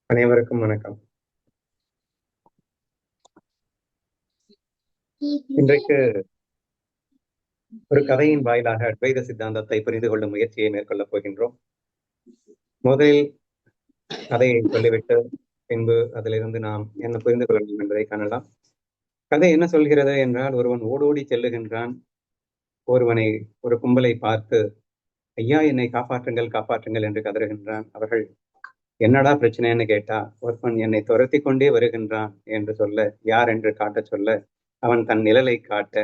அனைவருக்கும் வணக்கம். இன்றைக்கு ஒரு கதையின் வாயிலாக அத்வைத சித்தாந்தத்தை புரிந்து கொள்ளும் முயற்சியை மேற்கொள்ளப் போகின்றோம். முதலில் கதையை சொல்லிவிட்டு பின்பு அதிலிருந்து நாம் என்ன புரிந்து கொள்ளலாம் என்பதை காணலாம். கதை என்ன சொல்கிறது என்றால், ஒருவன் ஓடோடி செல்லுகின்றான். ஒருவனை ஒரு கும்பலை பார்த்து, ஐயா என்னை காப்பாற்றுங்கள் காப்பாற்றுங்கள் என்று கதறுகின்றான். அவர்கள் என்னடா பிரச்சனைன்னு கேட்டா, ஒருவன் என்னை துரத்தி கொண்டே வருகின்றான் என்று சொல்ல, யார் என்று காட்டச் சொல்ல, அவன் தன் நிழலை காட்ட,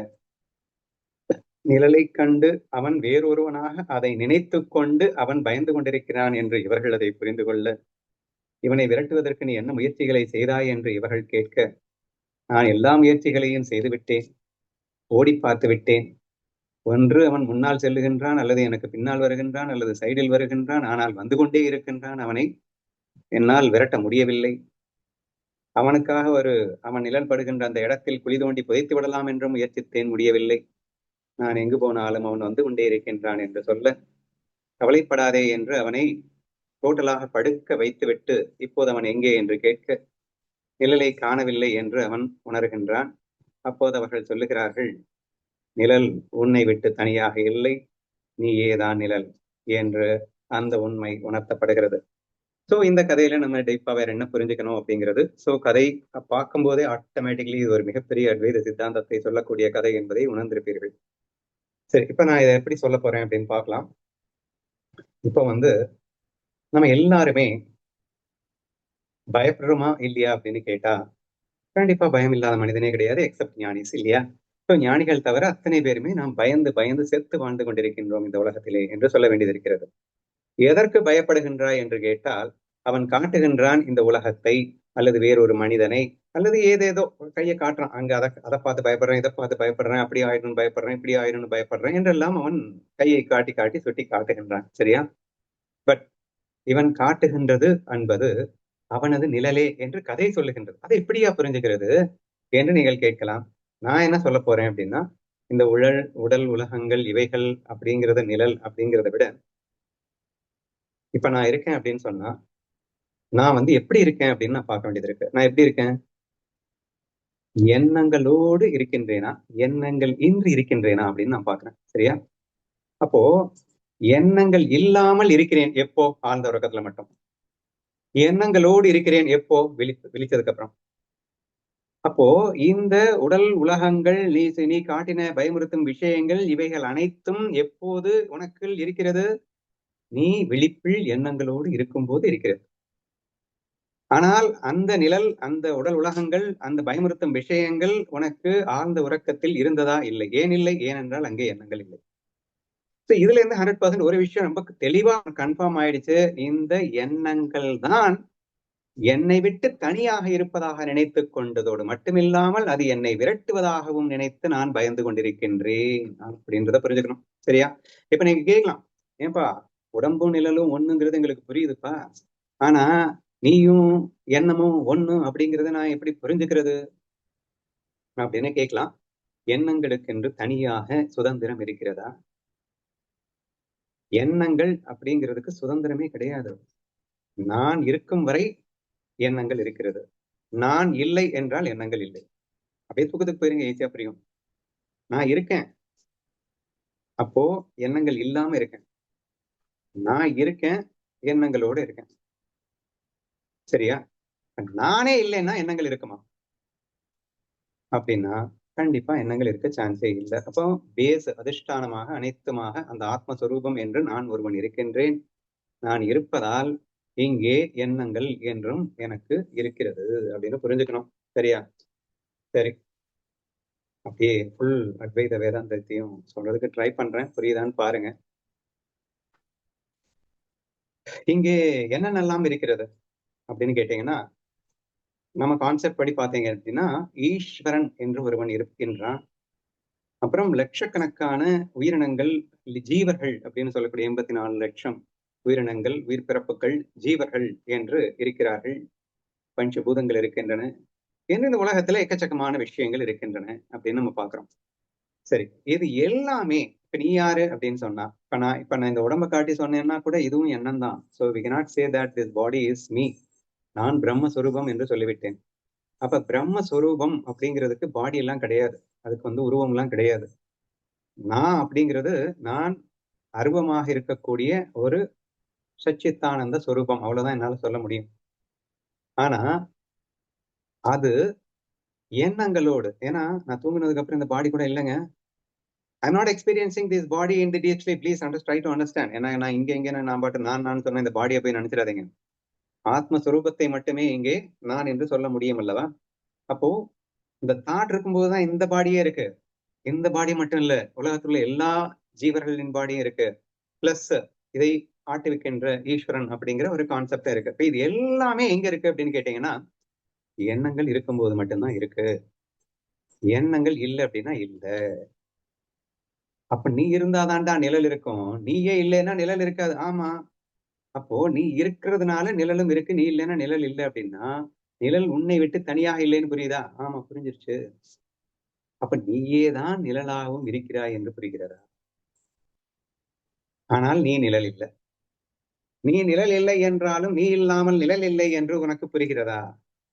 நிழலை கண்டு அவன் வேறொருவனாக அதை நினைத்து கொண்டு அவன் பயந்து கொண்டிருக்கிறான் என்று இவர்கள் அதை புரிந்து கொள்ள, இவனை விரட்டுவதற்கு நீ என்ன முயற்சிகளை செய்தாய் என்று இவர்கள் கேட்க, நான் எல்லா முயற்சிகளையும் செய்துவிட்டேன், ஓடி பார்த்து விட்டேன். ஒன்று அவன் முன்னால் செல்லுகின்றான், அல்லது எனக்கு பின்னால் வருகின்றான், அல்லது சைடில் வருகின்றான், ஆனால் வந்து கொண்டே இருக்கின்றான். அவனை என்னால் விரட்ட முடியவில்லை. அவனுக்காக அவன் நிழல் படுகின்ற அந்த இடத்தில் குழி தோண்டி புதைத்து விடலாம் என்று முயற்சித்தேன், முடியவில்லை. நான் எங்கு போனாலும் அவன் வந்து கொண்டே இருக்கின்றான் என்று சொல்ல, கவலைப்படாதே என்று அவனை டோட்டலாக படுக்க வைத்துவிட்டு, இப்போது அவன் எங்கே என்று கேட்க, நிழலை காணவில்லை என்று அவன் உணர்கின்றான். அப்போது அவர்கள் சொல்லுகிறார்கள், நிழல் உன்னை விட்டு தனியாக இல்லை, நீயேதான் நிழல் என்று அந்த உண்மை உணர்த்தப்படுகிறது. ஸோ இந்த கதையில நம்ம டீப்பா வேற என்ன புரிஞ்சுக்கணும் அப்படிங்கிறது. ஸோ கதை பார்க்கும் போதே ஆட்டோமேட்டிக்லி இது ஒரு மிகப்பெரிய அத்வைத சித்தாந்தத்தை சொல்லக்கூடிய கதை என்பதை உணர்ந்திருப்பீர்கள். சரி, இப்ப நான் இதை எப்படி சொல்ல போறேன் அப்படின்னு பார்க்கலாம். இப்போ நம்ம எல்லாருமே பயப்படுறோமா இல்லையா அப்படின்னு கேட்டா, கண்டிப்பா பயம் இல்லாத மனிதனே கிடையாது, எக்ஸப்ட் ஞானிஸ், இல்லையா? ஸோ ஞானிகள் தவிர அத்தனை பேருமே நாம் பயந்து பயந்து செத்து வாழ்ந்து கொண்டிருக்கின்றோம் இந்த உலகத்திலே என்று சொல்ல வேண்டியது இருக்கிறது. எதற்கு பயப்படுகின்றாய் என்று கேட்டால், அவன் காட்டுகின்றான் இந்த உலகத்தை, அல்லது வேறொரு மனிதனை, அல்லது ஏதேதோ கையை காட்டுறான், அங்க அதை பார்த்து பயப்படுறேன், இதை பார்த்து பயப்படுறேன், அப்படி ஆயிடும் பயப்படுறேன், இப்படி ஆயிடும் பயப்படுறேன் என்றெல்லாம் அவன் கையை காட்டி காட்டி சுட்டி காட்டுகின்றான், சரியா? பட் இவன் காட்டுகின்றது என்பது அவனது நிழலே என்று கதை சொல்லுகின்றது. அதை எப்படியா புரிஞ்சுக்கிறது என்று நீங்கள் கேட்கலாம். நான் என்ன சொல்ல போறேன் அப்படின்னா, இந்த உடல் உலகங்கள் இவைகள் அப்படிங்கிறத நிழல் அப்படிங்கிறத விட, இப்ப நான் இருக்கேன் அப்படின்னு சொன்னா, நான் எப்படி இருக்கேன் அப்படின்னு நான் பார்க்க வேண்டியது இருக்கு. நான் எப்படி இருக்கேன்? எண்ணங்களோடு இருக்கின்றேனா, எண்ணங்கள் இன்றி இருக்கின்றேனா அப்படின்னு நான் பாக்குறேன், சரியா? அப்போ எண்ணங்கள் இல்லாமல் இருக்கிறேன் எப்போ? ஆழ்ந்த உறக்கத்துல மட்டும். எண்ணங்களோடு இருக்கிறேன் எப்போ? விழிச்சதுக்கு அப்புறம். அப்போ இந்த உடல் உலகங்கள், நீ காட்டின பயமுறுத்தும் விஷயங்கள், இவைகள் அனைத்தும் எப்போது உனக்குள் இருக்கிறது? நீ விழிப்பில் எண்ணங்களோடு இருக்கும் போது இருக்கிறது. ஆனால் அந்த நிழல், அந்த உடல் உலகங்கள், அந்த பயமுறுத்தும் விஷயங்கள் உனக்கு ஆழ்ந்த உறக்கத்தில் இருந்ததா? இல்லை. ஏன் இல்லை? ஏனென்றால் அங்கே எண்ணங்கள் இல்லை. இதுல இருந்து 100% ஒரு விஷயம் ரொம்ப தெளிவா கன்ஃபார்ம் ஆயிடுச்சு. இந்த எண்ணங்கள் தான் என்னை விட்டு தனியாக இருப்பதாக நினைத்து கொண்டதோடு மட்டுமில்லாமல் அது என்னை விரட்டுவதாகவும் நினைத்து நான் பயந்து கொண்டிருக்கின்றேன் அப்படின்றத புரிஞ்சுக்கணும், சரியா? இப்ப நீங்க கேட்கலாம், ஏன்பா உடம்பும் நிழலும் ஒண்ணுங்கிறது எங்களுக்கு புரியுதுப்பா, ஆனா நீயும் எண்ணமும் ஒண்ணு அப்படிங்கறத நான் எப்படி புரிஞ்சுக்கிறது அப்படின்னு கேட்கலாம். எண்ணங்களுக்கு என்று தனியாக சுதந்திரம் இருக்கிறதா? எண்ணங்கள் அப்படிங்கிறதுக்கு சுதந்திரமே கிடையாது. நான் இருக்கும் வரை எண்ணங்கள் இருக்கிறது. நான் இல்லை என்றால் எண்ணங்கள் இல்லை. அப்படியே தூக்கத்துக்கு போயிருங்க, ஈஸியா புரியும். நான் இருக்கேன், அப்போ எண்ணங்கள் இல்லாம இருக்கேன். நான் இருக்கேன், எண்ணங்களோடு இருக்கேன், சரியா? நானே இல்லைன்னா எண்ணங்கள் இருக்குமா அப்படின்னா கண்டிப்பா எண்ணங்கள் இருக்க சான்ஸே இல்லை. அப்போ பேஸ் அதிஷ்டானமாக அனைத்துமாக அந்த ஆத்மஸ்வரூபம் என்று நான் ஒருவன் இருக்கின்றேன். நான் இருப்பதால் இங்கே எண்ணங்கள் என்றும் எனக்கு இருக்கிறது அப்படின்னு புரிஞ்சுக்கணும், சரியா? சரி, அப்படியே ஃபுல் அத்வைத வேதாந்தத்தையும் சொல்றதுக்கு ட்ரை பண்றேன், புரியுதான்னு பாருங்க. இங்கே என்னென்னலாம் இருக்கிறது அப்படின்னு கேட்டீங்கன்னா, நம்ம கான்செப்ட் படி பார்த்தீங்க அப்படின்னா, ஈஸ்வரன் என்று ஒருவன் இருக்கின்றான். அப்புறம் லட்சக்கணக்கான உயிரினங்கள், ஜீவர்கள் அப்படின்னு சொல்லக்கூடிய 84 லட்சம் உயிரினங்கள், உயிர்பிறப்புகள், ஜீவர்கள் என்று இருக்கிறார்கள். பஞ்சபூதங்கள் இருக்கின்றன என்று இந்த உலகத்துல எக்கச்சக்கமான விஷயங்கள் இருக்கின்றன அப்படின்னு நம்ம பார்க்கிறோம். சரி, இது எல்லாமே இப்ப நீ யாரு அப்படின்னு சொன்னா, இப்ப நான் இந்த உடம்ப காட்டி சொன்னேன்னா கூட இதுவும் எண்ணம் தான். So we cannot say that this body is me. நான் பிரம்மஸ்வரூபம் என்று சொல்லிவிட்டேன். அப்ப பிரம்மஸ்வரூபம் அப்படிங்கிறதுக்கு பாடி எல்லாம் கிடையாது. அதுக்கு வந்து உருவம் எல்லாம் கிடையாது. நான் அப்படிங்கிறது நான் அருவமாக இருக்கக்கூடிய ஒரு சச்சித்தானந்த சொரூபம். அவ்வளவுதான் என்னால சொல்ல முடியும். ஆனா அது எண்ணங்களோடு, ஏன்னா நான் தூங்குனதுக்கு அப்புறம் இந்த பாடி கூட இல்லைங்க. I am not experiencing this body in the deep sleep. Please try to understand. ஏன்னா நான் இங்க நான் பாட்டு நான் சொன்ன இந்த பாடியை போய் நினைச்சிடாதீங்க. ஆத்மஸ்வரூபத்தை மட்டுமே இங்கே நான் என்று சொல்ல முடியும் அல்லவா? அப்போ இந்த தாட் இருக்கும்போதுதான் இந்த பாடியே இருக்கு. இந்த பாடி மட்டும் இல்ல, உலகத்துல உள்ள எல்லா ஜீவர்களின் பாடியும் இருக்கு. பிளஸ் இதை ஆட்டுவிக்கின்ற ஈஸ்வரன் அப்படிங்கிற ஒரு கான்செப்டா இருக்கு. இப்ப இது எல்லாமே எங்க இருக்கு அப்படின்னு கேட்டீங்கன்னா, எண்ணங்கள் இருக்கும்போது மட்டும்தான் இருக்கு. எண்ணங்கள் இல்லை அப்படின்னா இல்ல. அப்ப நீ இருந்தாதான்டா நிழல் இருக்கும். நீயே இல்லைன்னா நிழல் இருக்காது. ஆமா. அப்போ நீ இருக்கிறதுனால நிழலும் இருக்கு. நீ இல்லைன்னா நிழல் இல்லை அப்படின்னா, நிழல் உன்னை விட்டு தனியாக இல்லைன்னு புரியுதா? ஆமா, புரிஞ்சிருச்சு. அப்ப நீயே தான் நிழலாகவும் இருக்கிறாய் என்று புரிகிறதா? ஆனால் நீ நிழல் இல்லை. நீ நிழல் இல்லை என்றாலும் நீ இல்லாமல் நிழல் இல்லை என்று உனக்கு புரிகிறதா?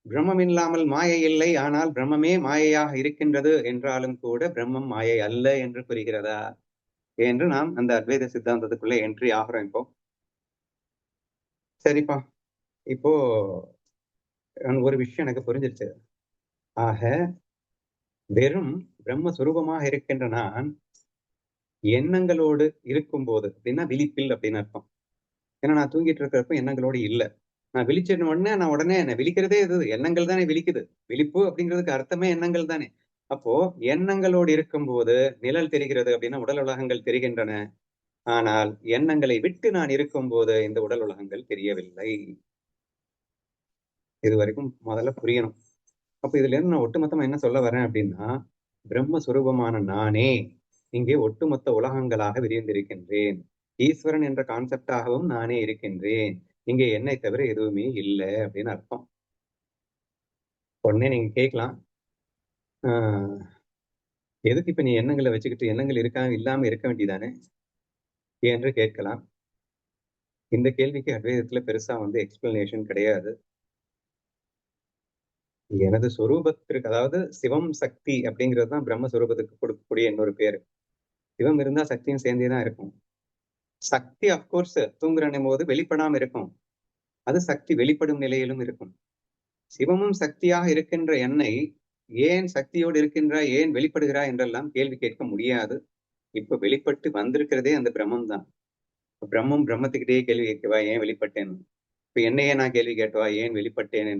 பிரம்மம் இல்லாமல் மாயை இல்லை, ஆனால் பிரம்மமே மாயையாக இருக்கின்றது என்றாலும் கூட பிரம்மம் மாயை அல்ல என்று புரிகிறதா என்று நாம் அந்த அத்வைத சித்தாந்தத்துக்குள்ள என்ட்ரி ஆகிறோம் இப்போ. சரிப்பா, இப்போ ஒரு விஷயம் எனக்கு புரிஞ்சிருச்சு. ஆக வெறும் பிரம்மஸ்வரூபமாக இருக்கின்ற நான் எண்ணங்களோடு இருக்கும்போது அப்படின்னா விழிப்பில் அப்படின்னு அர்த்தம். ஏன்னா நான் தூங்கிட்டு இருக்கிறப்ப எண்ணங்களோடு இல்லை. நான் விழிச்சின உடனே நான் உடனே என்ன விழிக்கிறதே இது எண்ணங்கள் தானே விழிக்குது. விழிப்பு அப்படிங்கிறதுக்கு அர்த்தமே எண்ணங்கள் தானே. அப்போ எண்ணங்களோடு இருக்கும்போது நிழல் தெரிகிறது அப்படின்னா உடல் உலகங்கள் தெரிகின்றன. ஆனால் எண்ணங்களை விட்டு நான் இருக்கும்போது இந்த உடல் உலகங்கள் தெரியவில்லை. இது வரைக்கும் முதல்ல புரியணும். அப்ப இதுல இருந்து நான் ஒட்டுமொத்தமா என்ன சொல்ல வரேன் அப்படின்னா, பிரம்மஸ்வரூபமான நானே இங்கே ஒட்டுமொத்த உலகங்களாக விரிந்திருக்கின்றேன். ஈஸ்வரன் என்ற கான்செப்டாகவும் நானே இருக்கின்றேன். இங்கே என்னை தவிர எதுவுமே இல்லை அப்படின்னு அர்த்தம். உடனே நீங்க கேட்கலாம், எதுக்கு இப்ப நீ எண்ணங்களை வச்சுக்கிட்டு எண்ணங்கள் இல்லாம இருக்க வேண்டியதானே என்று கேட்கலாம். இந்த கேள்விக்கு அத்வைதத்துல பெருசா வந்து எக்ஸ்பிளனேஷன் கிடையாது. எனது சொரூபத்திற்கு, அதாவது சிவம் சக்தி அப்படிங்கிறது தான் பிரம்மஸ்வரூபத்துக்கு கொடுக்கக்கூடிய இன்னொரு பேரு. சிவம் இருந்தா சக்தியும் சேர்ந்தேதான் இருக்கும். சக்தி அப்கோர்ஸ் தூங்குற போது வெளிப்படாம இருக்கும். அது சக்தி வெளிப்படும் நிலையிலும் இருக்கும். சிவமும் சக்தியாக இருக்கின்ற என்னை ஏன் சக்தியோடு இருக்கின்றாய், ஏன் வெளிப்படுகிறாய் என்றெல்லாம் கேள்வி கேட்க முடியாது. இப்ப வெளிப்பட்டு வந்திருக்கிறதே அந்த பிரம்மம் தான். பிரம்மம் பிரம்மத்துக்கிட்டே கேள்வி கேட்கவா ஏன் வெளிப்பட்டேன், இப்ப என்னையே நான் கேள்வி கேட்டவா ஏன் வெளிப்பட்டேன்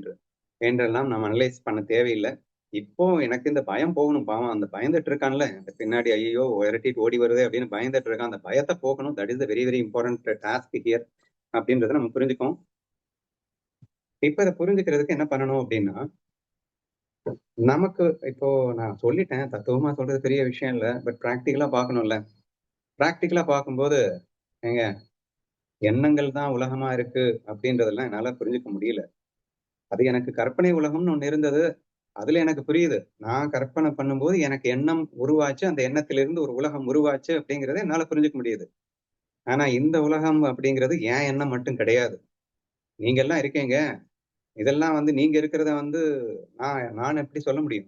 என்றெல்லாம் நாம் அனலைஸ் பண்ண தேவையில்லை. இப்போ எனக்கு இந்த பயம் போகணும். பாவம் அந்த பயந்துட்டு இருக்கான்ல, அந்த பின்னாடி ஐயோ விரட்டிட்டு ஓடி வருது அப்படின்னு பயந்துட்டு இருக்கான். அந்த பயத்தை போகணும். That is the very very important task here அப்படின்றத நம்ம புரிஞ்சுக்கோம். இப்ப இதை புரிஞ்சுக்கிறதுக்கு என்ன பண்ணணும் அப்படின்னா, நமக்கு இப்போ நான் சொல்லிட்டேன், தத்துவமா சொல்றது பெரிய விஷயம் இல்லை. பட் பிராக்டிக்கலா பார்க்கணும்ல. பிராக்டிக்கலா பார்க்கும்போது ஏங்க எண்ணங்கள் தான் உலகமா இருக்கு அப்படின்றதெல்லாம் என்னால புரிஞ்சுக்க முடியல. அது எனக்கு கற்பனை உலகம்னு ஒண்ணு இருந்தது. அதுல எனக்கு புரியுது. நான் கற்பனை பண்ணும்போது எனக்கு எண்ணம் உருவாச்சு, அந்த எண்ணத்திலிருந்து ஒரு உலகம் உருவாச்சு அப்படிங்கறத என்னால புரிஞ்சுக்க முடியுது. ஆனா இந்த உலகம் அப்படிங்கிறது என் எண்ணம் மட்டும் கிடையாது. நீங்க எல்லாம் இருக்கீங்க. இதெல்லாம் வந்து நீங்க இருக்கிறத வந்து நான் எப்படி சொல்ல முடியும்?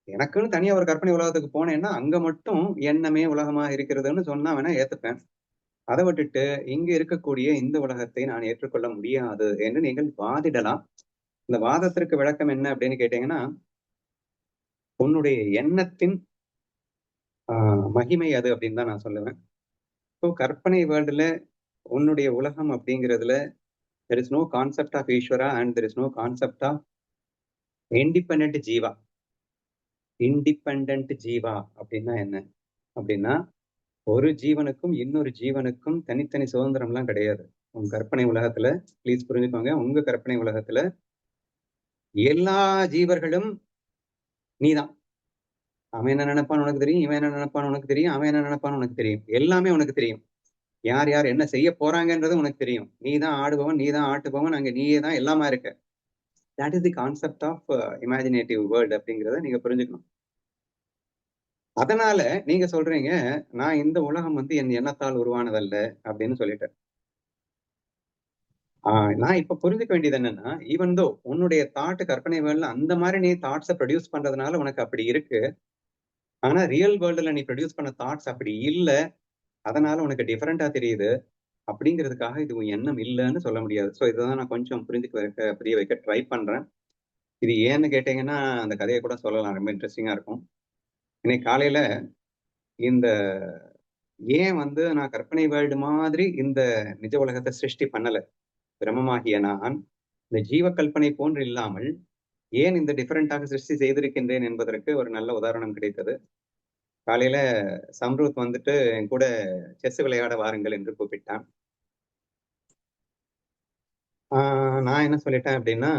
எனக்குன்னு தனியா ஒரு கற்பனை உலகத்துக்கு போனேன்னா அங்க மட்டும் எண்ணமே உலகமா இருக்கிறதுன்னு சொன்னா வேணா ஏத்துப்பேன். அதை விட்டுட்டு இங்க இருக்கக்கூடிய இந்த உலகத்தை நான் ஏற்றுக்கொள்ள முடியாது என்று நீங்கள் வாதிடலாம். இந்த வாதத்திற்கு விளக்கம் என்ன அப்படின்னு கேட்டீங்கன்னா, உன்னுடைய எண்ணத்தின் மகிமை அது அப்படின்னு தான் நான் சொல்லுவேன். ஸோ கற்பனை வேர்ல்டுல உன்னுடைய உலகம் அப்படிங்கிறதுல there is no concept of ஈஸ்வரா and there is no concept of independent Jeeva. Independent Jeeva அப்படின்னா என்ன அப்படின்னா, ஒரு ஜீவனுக்கும் இன்னொரு ஜீவனுக்கும் தனித்தனி சுதந்திரம்லாம் கிடையாது. உங்க கற்பனை உலகத்துல ப்ளீஸ் புரிஞ்சுக்கோங்க, உங்க கற்பனை உலகத்துல எல்லா ஜீவர்களும் நீதான். அவன் என்ன நினைப்பான்னு உனக்கு தெரியும், இவன் என்ன நினைப்பான்னு உனக்கு தெரியும், அவன் என்ன நினைப்பான்னு உனக்கு தெரியும். எல்லாமே உனக்கு தெரியும். யார் யார் என்ன செய்ய போறாங்கன்றது உனக்கு தெரியும். நீ தான் ஆடுபவன், நீ தான் ஆட்டுபவன், அங்க நீயே தான் எல்லாமா இருக்க. That is the concept of imaginative world அப்படிங்கிறத நீங்க புரிஞ்சுக்கணும். அதனால நீங்க சொல்றீங்க, நான் இந்த உலகம் வந்து என் எண்ணத்தால் உருவானதல்ல அப்படின்னு சொல்லிட்டேன். நான் இப்ப புரிஞ்சுக்க வேண்டியது என்னன்னா, ஈவன் தோ உன்னுடைய கற்பனை வேர்ல்ட்ல அந்த மாரி நீ தாட்ஸ ப்ரொடியூஸ் பண்றதுனால உனக்கு அப்படி இருக்கு. ஆனா ரியல் வேர்ல்டுல நீ ப்ரொடியூஸ் பண்ண தாட்ஸ் அப்படி இல்ல. அதனால உனக்கு டிஃபரெண்ட்டா தெரியுது. அப்படிங்கிறதுக்காக இது உன் எண்ணம் இல்லன்னு சொல்ல முடியாது. சோ இததான் நான் கொஞ்சம் புரிய வைக்க ட்ரை பண்றேன். இது ஏன்னு கேட்டீங்கன்னா, அந்த கதைய கூட சொல்லலாம். ரொம்ப இன்ட்ரஸ்டிங்கா இருக்கும். இன்னைக்கு காலையில இந்த ஏன் வந்து நான் கற்பனை வேர்ல்டு மாதிரி இந்த நிஜ உலகத்த சிருஷ்டி பண்ணல. பிரம்மமாகிய நான், இந்த ஜீவ கல்பனை போன்று இல்லாமல், ஏன் இந்த டிஃபரெண்டாக சிருஷ்டி செய்திருக்கின்றேன் என்பதற்கு ஒரு நல்ல உதாரணம் கிடைத்தது. காலையில சம்ருத் வந்துட்டு என் கூட செஸ் விளையாட வாருங்கள் என்று கூப்பிட்டான். ஆ நான் என்ன சொல்லிட்டேன் அப்படின்னா,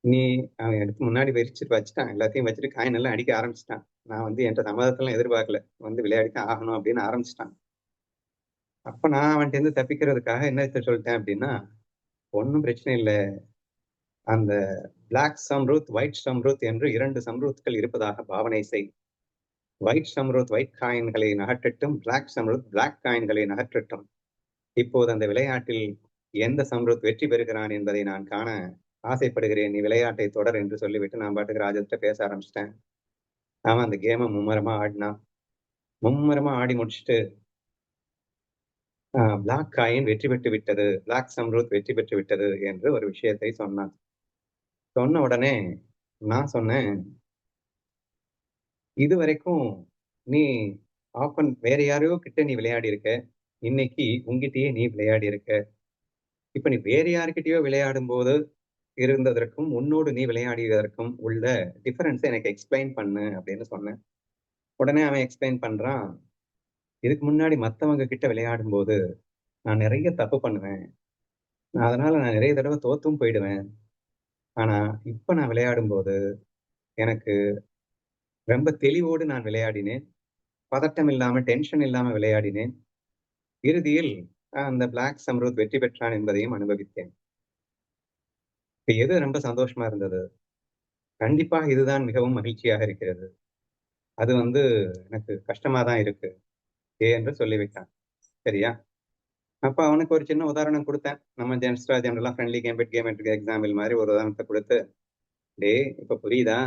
நீ அவன் எடுத்து முன்னாடி விரிச்சுட்டு வச்சுட்டான். எல்லாத்தையும் வச்சுட்டு காயின் எல்லாம் அடிக்க ஆரம்பிச்சுட்டான். நான் வந்து என்ட்ட சம்மதத்தெல்லாம் எதிர்பார்க்கல. வந்து விளையாடித்தான் ஆகணும் அப்படின்னு ஆரம்பிச்சுட்டான். அப்ப நான் அவன்ட்டருந்து தப்பிக்கிறதுக்காக என்ன சொல்லிட்டேன் அப்படின்னா, "ஒண்ணும் பிரச்சனை இல்ல. அந்த பிளாக் சம்ருத், ஒயிட் சம்ருத் என்று 2 சம்ருத்கள் இருப்பதாக பாவனை செய். ஒயிட் சம்ருத் ஒயிட் காயின்களை நகர்த்தட்டும். பிளாக் சம்ருத் பிளாக் காயின்களை நகர்த்தட்டும். இப்போது அந்த விளையாட்டில் எந்த சம்ருத் வெற்றி பெறுகிறான் என்பதை நான் காண ஆசைப்படுகிறேன். நீ விளையாட்டை தொடர்" என்று சொல்லிவிட்டு நான் பாட்டுக்கு ராஜாட்ட பேச ஆரம்பிச்சுட்டேன். அவன் அந்த கேம மும்மரமா ஆடினான். மும்மரமா ஆடி முடிச்சுட்டு, பிளாக் காயின் வெற்றி பெற்று விட்டது. பிளாக் சம்ருத் வெற்றி பெற்று விட்டது என்று ஒரு விஷயத்தை சொன்னான். சொன்ன உடனே நான் சொன்னேன், இதுவரைக்கும் நீ வேற யாரையோ கிட்ட நீ விளையாடி இருக்க. இன்னைக்கு உன்கிட்டயே நீ விளையாடி இருக்க. இப்ப நீ வேற யார்கிட்டயோ விளையாடும்போது இருந்ததற்கும், உன்னோடு நீ விளையாடியதற்கும் உள்ள டிஃபரன்ஸ எனக்கு எக்ஸ்பிளைன் பண்ணு அப்படின்னு சொன்னேன். உடனே அவன் எக்ஸ்பிளைன் பண்றான். இதுக்கு முன்னாடி மத்தவங்க கிட்ட விளையாடும்போது நான் நெறைய தப்பு பண்ணுவேன். அதனால நான் நெறைய தடவ தோத்தும் போயிடுவேன். ஆனா இப்ப நான் விளையாடும்போது எனக்கு ரொம்ப தெளிவோடு நான் விளையாடினேன். பதட்டம் இல்லாம, டென்ஷன் இல்லாம விளையாடினேன். இறுதியில் அந்த பிளாக் சம்ருத் வெற்றி பெற்றான் என்பதையும் அனுபவித்தேன். இப்ப எது ரொம்ப சந்தோஷமா இருந்தது? கண்டிப்பாக இதுதான் மிகவும் மகிழ்ச்சியாக இருக்கிறது. அது வந்து எனக்கு கஷ்டமா தான் இருக்கு. என்று சொல்லிவிட்டான். சரியா? அப்ப அவனுக்கு ஒரு சின்ன உதாரணம் குடுத்தேன். நம்ம ஜெனரலா friendly game, bet game example மாரி ஒரு உதாரணத்த குடுத்து, "டேய் இப்ப புரியுதா?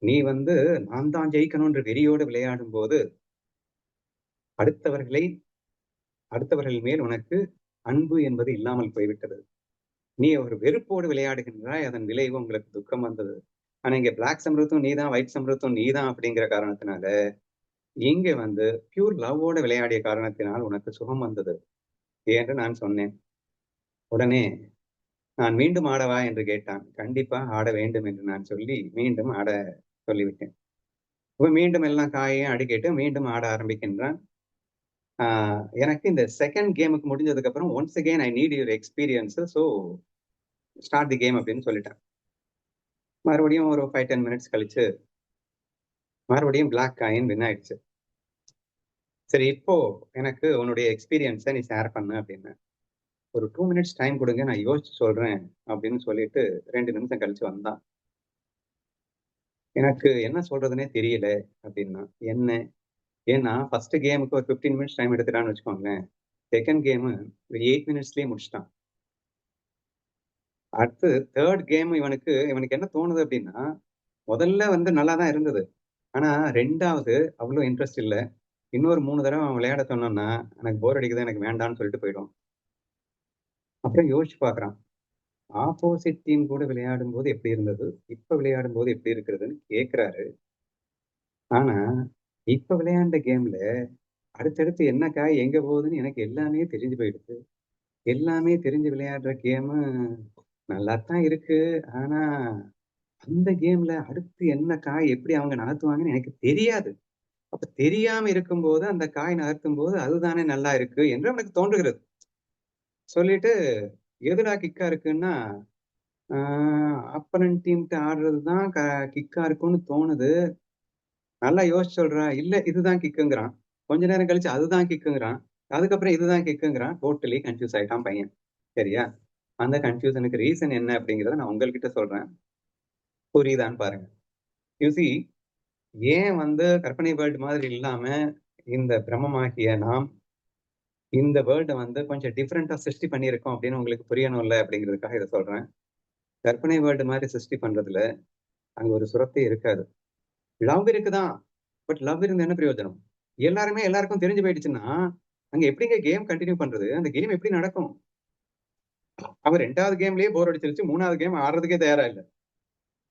நீ வந்து நான் தான் ஜெயிக்கணும்ன்ற வெறியோடு விளையாடும்போது, அடுத்தவர்களை அடுத்தவர்கள் மேல் உனக்கு அன்பு என்பது இல்லாமல் போய்விட்டது. நீ ஒரு வெறுப்போடு விளையாடுகின்றாய். அதன் விளைவு உங்களுக்கு துக்கம் வந்தது. ஆனா இங்க பிளாக் சம்ருத்தும் நீதான், ஒயிட் சம்ருத்தும் நீதான் அப்படிங்கிற காரணத்தினால, இங்க வந்து பியூர் லவ்வோட விளையாடிய காரணத்தினால் உனக்கு சுகம் வந்தது." என்று நான் சொன்னேன். உடனே, "நான் மீண்டும் ஆடவா?" என்று கேட்டான். கண்டிப்பா ஆட வேண்டும் என்று நான் சொல்லி, மீண்டும் ஆட சொல்லிவிட்டேன். மீண்டும் எல்லாம் காயையும் அடுக்கிட்டு மீண்டும் ஆட ஆரம்பிக்கின்றான். ஆ எனக்கு இந்த 2ண்ட் கேமுக்கு முடிஞ்சதுக்கு அப்புறம், "once again I need your experience. So start the game" அப்படின்னு சொல்லிட்டேன். மறுபடியும் ஒரு 5, 10 மினிட்ஸ் கழிச்சு, மறுபடியும் பிளாக் காயின் வின் ஆயிடுச்சு. "சரி இப்போ எனக்கு உன்னுடைய எக்ஸ்பீரியன்ஸ நீ ஷேர் பண்ணு" அப்படின்னேன். "ஒரு 2 மினிட்ஸ் டைம் குடுங்க. நான் யோசிச்சு சொல்றேன்" அப்படின்னு சொல்லிட்டு 2 நிமிஷம் கழிச்சு வந்தான். "எனக்கு என்ன சொல்றதுன்னே தெரியல" அப்படின்னா. "என்ன?" ஏன்னா, ஃபர்ஸ்ட் கேமுக்கு ஒரு 15 மினிட்ஸ் டைம் எடுத்துட்டான்னு வச்சுக்கோங்களேன். 2ண்ட் கேமு ஒரு 8 மினிட்ஸ்லயே முடிச்சுட்டான். அடுத்து 3ர்ட் கேம் இவனுக்கு என்ன தோணுது அப்படின்னா, முதல்ல வந்து நல்லா தான் இருந்தது. ஆனா 2வது அவ்ளோ இன்ட்ரெஸ்ட் இல்ல. இன்னொரு 3 தடவ அவன் விளையாட சொன்னோம்னா, எனக்கு போர் அடிக்குது, எனக்கு வேண்டான்னு சொல்லிட்டு போயிடுவான். அப்புறம் யோசிச்சு பார்க்குறான். ஆப்போசிட் டீம் கூட விளையாடும்போது எப்படி இருந்தது? இப்ப விளையாடும்போது எப்படி இருக்கிறதுன்னு கேட்கிறாரு. ஆனா, இப்ப விளையாண்ட கேம்ல அடுத்தடுத்து என்ன காய் எங்க போகுதுன்னு எனக்கு எல்லாமே தெரிஞ்சு போயிடுது. எல்லாமே தெரிஞ்சு விளையாடுற கேமு நல்லாத்தான் இருக்கு. ஆனா, அந்த கேம்ல அடுத்து என்ன காய் எப்படி அவங்க நகர்த்துவாங்கன்னு எனக்கு தெரியாது. அப்ப தெரியாம இருக்கும்போது, அந்த காய் நகர்த்தும்போது அதுதானே நல்லா இருக்கு என்று அவனுக்கு தோன்றுகிறது. சொல்லிட்டு, எதுடா கிக்கா இருக்குன்னா, ஆ ஆப்போனன்ட் டீம்ட்ட ஆடுறது தான் கிக்கா இருக்கும்னு தோணுது. நல்லா யோசிச்சு சொல்றா. இல்ல இதுதான் கிக்குங்கிறான். கொஞ்ச நேரம் கழிச்சு அதுதான் கிக்குங்கிறான். அதுக்கப்புறம் இதுதான் கிக்குங்கிறான். டோட்டலி கன்ஃப்யூஸ் ஆயிட்டான் பையன். சரியா? அந்த கன்ஃப்யூஷனுக்கு ரீசன் என்ன அப்படிங்கிறத நான் உங்கள்கிட்ட சொல்றேன். புரியுதான்னு பாருங்க. யூ சி ஏன் வந்து கற்பனை வேர்ல்டு மாதிரி இல்லாம இந்த பிரம்மமாகிய நாம் இந்த வேர்ல்டை வந்து கொஞ்சம் டிஃப்ரெண்டா சிருஷ்டி பண்ணியிருக்கோம் அப்படின்னு உங்களுக்கு புரியணும்ல அப்படிங்கிறதுக்காக இதை சொல்றேன். கற்பனை வேர்ல்டு மாதிரி சிருஷ்டி பண்றதுல அங்க ஒரு சுரத்தே இருக்காது. லவ் இருக்குதான், பட் லவ் இருந்து என்ன பிரயோஜனம்? எல்லாருமே எல்லாருக்கும் தெரிஞ்சு போயிடுச்சுன்னா அங்க எப்படிங்க கேம் கண்டினியூ பண்றது? அந்த கேம் எப்படி நடக்கும்? அவர் 2வது கேம்லயே போர் அடிச்சிருச்சு, 3வது கேம் ஆடுறதுக்கே தயாரா இல்லை.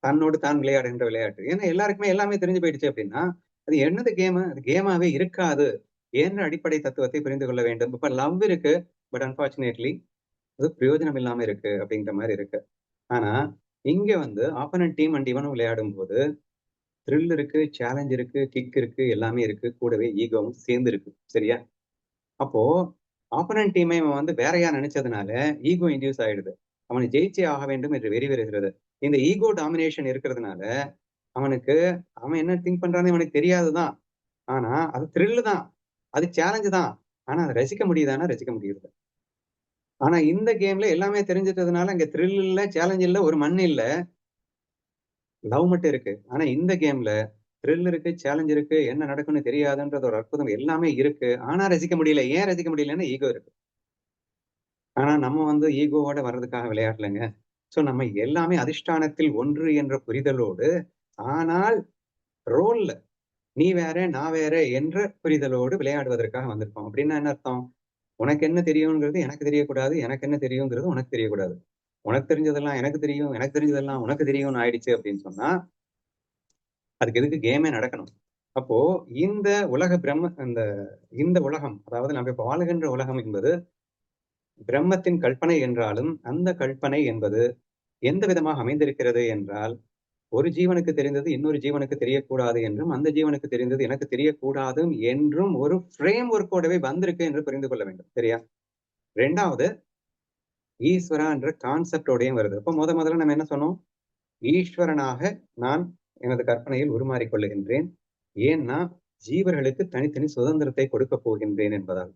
தன்னோடு தான் விளையாடுகின்ற விளையாட்டு. ஏன்னா எல்லாருக்குமே எல்லாமே தெரிஞ்சு போயிடுச்சு அப்படின்னா அது என்னது கேம்? அது கேமாவே இருக்காது என்ற அடிப்படை தத்துவத்தை புரிந்து கொள்ள வேண்டும். இப்ப லவ் இருக்கு, பட் அன்பார்ச்சுனேட்லி அது பிரயோஜனம் இல்லாம இருக்கு அப்படிங்கிற மாதிரி இருக்கு. ஆனா இங்க வந்து ஆப்பனன்ட் டீம் அண்ட் இவனும் விளையாடும் போது த்ரில் இருக்கு, சேலஞ்ச் இருக்கு, கிக் இருக்கு, எல்லாமே இருக்கு. கூடவே ஈகோவும் சேர்ந்து இருக்கு. சரியா? அப்போ ஆப்பனன்ட் டீமை வந்து வேறையா நினைச்சதுனால ஈகோ இன்டியூஸ் ஆயிடுது. அவனை ஜெயிச்சே ஆக வேண்டும் என்று வெறி வருகிறது. இந்த ஈகோ டாமினேஷன் இருக்கிறதுனால அவனுக்கு அவன் என்ன திங்க் பண்றான்னு அவனுக்கு தெரியாதுதான். ஆனா அது த்ரில்லு தான், அது சேலஞ்சு தான். ஆனா அதை ரசிக்க முடியுதானா? ரசிக்க முடியுது. ஆனா இந்த கேம்ல எல்லாமே தெரிஞ்சிட்டதுனால அங்க த்ரில் இல்ல, சேலஞ்ச் இல்ல, ஒரு மண் இல்ல, லவ் மட்டும் இருக்கு. ஆனா இந்த கேம்ல த்ரில் இருக்கு, சேலஞ்ச் இருக்கு, என்ன நடக்கும்னு தெரியாதுன்றது ஒரு அற்புதம் எல்லாமே இருக்கு. ஆனா ரசிக்க முடியல. ஏன் ரசிக்க முடியலன்னா ஈகோ இருக்கு. ஆனா நம்ம வந்து ஈகோவோட வர்றதுக்காக விளையாடலைங்க. சோ நம்ம எல்லாமே அதிஷ்டானத்தில் ஒன்று என்ற புரிதலோடு, ஆனால் ரோல்ல நீ வேற நான் வேற என்ற புரிதலோடு விளையாடுவதற்காக வந்திருக்கோம். அப்படின்னா என்ன அர்த்தம்? உனக்கு என்ன தெரியுங்கிறது எனக்கு தெரியக்கூடாது, எனக்கு என்ன தெரியுங்கிறது உனக்கு தெரியக்கூடாது. உனக்கு தெரிஞ்சதெல்லாம் எனக்கு தெரியும், எனக்கு தெரிஞ்சதெல்லாம் உனக்கு தெரியும்னு ஆயிடுச்சு அப்படின்னு சொன்னா அதுக்கு எதுக்கு கேமே நடக்கணும்? அப்போ இந்த உலக பிரம்ம இந்த உலகம், அதாவது நம்ம இப்ப வாழுகின்ற உலகம் என்பது பிரம்மத்தின் கற்பனை என்றாலும் அந்த கற்பனை என்பது எந்த விதமாக அமைந்திருக்கிறது என்றால் ஒரு ஜீவனுக்கு தெரிந்தது இன்னொரு ஜீவனுக்கு தெரியக்கூடாது என்றும் அந்த ஜீவனுக்கு தெரிந்தது எனக்கு தெரியக்கூடாதும் என்றும் ஒரு ஃப்ரேம் ஒர்க்கோடவே வந்திருக்கு என்று புரிந்து கொள்ள வேண்டும். சரியா? 2வது ஈஸ்வரா என்ற கான்செப்டோடையும் வருது. அப்போ முதல்ல நம்ம என்ன சொன்னோம்? ஈஸ்வரனாக நான் எனது கற்பனையில் உருமாறிக் கொள்ளுகின்றேன். ஏன்னா ஜீவர்களுக்கு தனித்தனி சுதந்திரத்தை கொடுக்க போகின்றேன் என்பதால்.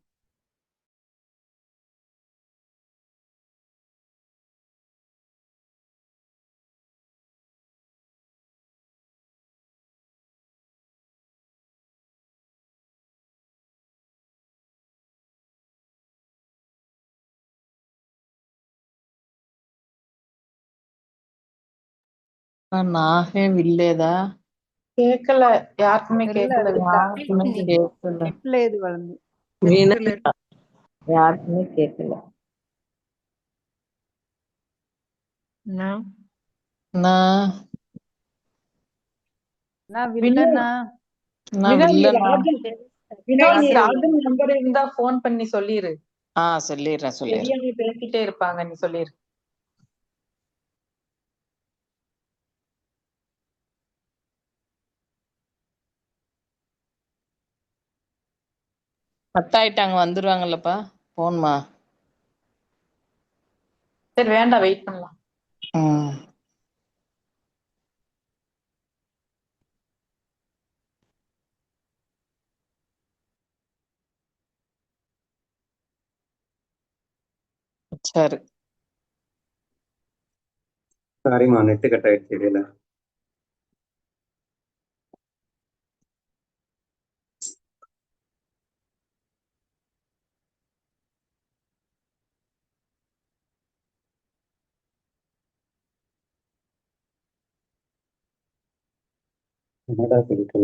நாகே வில்லேதா கேட்கல, யாருக்குமே கேட்கல, யாருக்குமே கேட்கல. చెప్పలేదు వాళ్ళని யாருக்குமே கேட்கல. ராஜன் நம்பர் இருந்தா போன் பண்ணி சொல்லிரு. சொல்லிடுறேன். பேசிட்டே இருப்பாங்க, நீ சொல்லிரு. கட்டாயிட்டாங்க, வந்துருவாங்கல்லப்பா. போன்மா சரி, வேண்டாம், வெயிட் பண்ணலாம். சரி, சாரிமா, நெட்டு கட் ஆயிடுச்சு இடையில. என்னடா சொல்லிட்டு